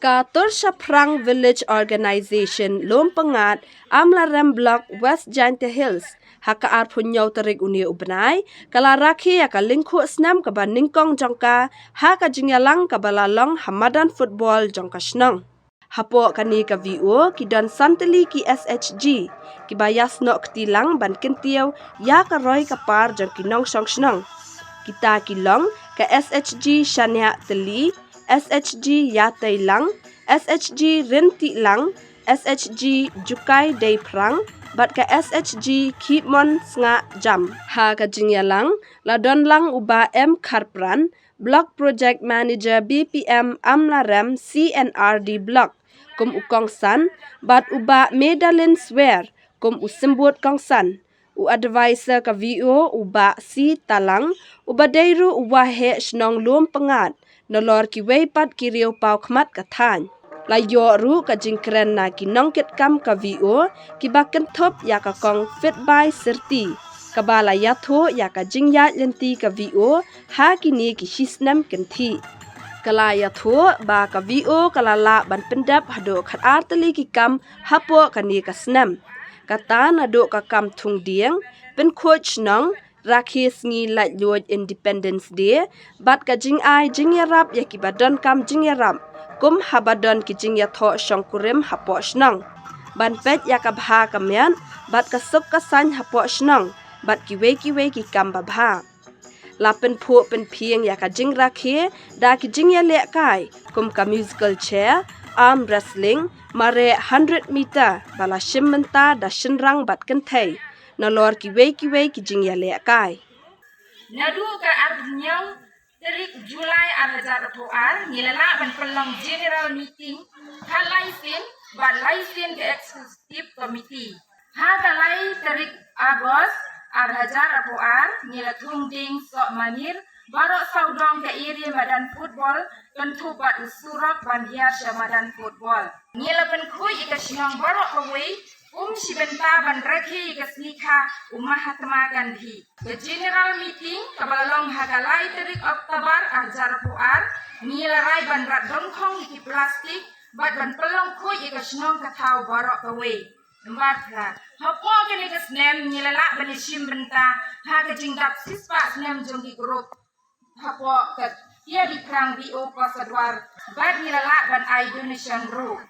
Kator Shaprang Village Organization lom pengat Amlarem Block West Giant Hills haka arpunyaw tarik uni ubnay kalaraki aka lingku snam kaba ningkong jongka haka jingyalang kabalalong Hamadan football jongka snang. Hapo kani ka VO kidan santali ki SHG ki bayas no ktilang ban kentiaw ya ka roy kapar jong kinong song snang. Kita kilong ka SHG Shania Teli, SHG Yatai Lang, SHG Rinti Lang, SHG Jukai Day Prang, bat ka SHG Kipmon Nga Jam. Ha ka jingya lang, ladon lang uba M Karpran, Block Project Manager BPM Amlarem CNRD Block, kum ukong san, bat uba Medalin Swear, kum usimbut kong san. U advisor ka VO uba si talang uba deiru uba he snong lum pengat nolor ki weipat ki riu pau khmat ka than la yo ru ka jingkren na ki nongket kam ka VO ki baken thop ya ka kong fit by sirti ka bala ya tho ya ka jingya lenti ka VO ha ki ni ki hisnam kenti kala ya tho ba ka VO kala la ban pendap hado khat artali ki kam hapo ka ni ka snam kata naduk kakam tung dieng pen coach nong rakhis ngi lait luoj Independence Day bat ka jing ai jing yarap ya ki badon kam jing yarap kum habadon ki jing ya tho shongkurim hapo snang ban pet ya ka bha kamyan bat ka sup ka san hapo snang bat ki we ki kam ba bha la pen phu pen phieng ya ka jing rakhe da ki jing ya le kai kum ka musical chair arm wrestling mare 100 meter bala shimmenta da shinrang bat kenthai nalor ki we ki jing ya le kai nadu ka abnyang tarik Julai 2004 ngilala ban pelong general meeting kalaisin ban laisin ke executive committee ha kalai tarik Agos 2004 ngilatung ding sok manir barok saudong ke iri madan football tentu bat usurok bandiar madan football ngila pen kui ikasinong barok kawai sibenta ban rakhi ikasnika Mahatma Gandhi the general meeting kabalong hagalai tarik Oktober 2004 ngila rai ban rat dongkhong iki plastik bat ban pelong kui ikasinong katau barok kawai Mbatra, hapo kini kasnem ngilala ban simbenta ha kajingkap sispa snem jongki grup hapo kat ia di perang BO Pasadwar bad nilala ban I donation group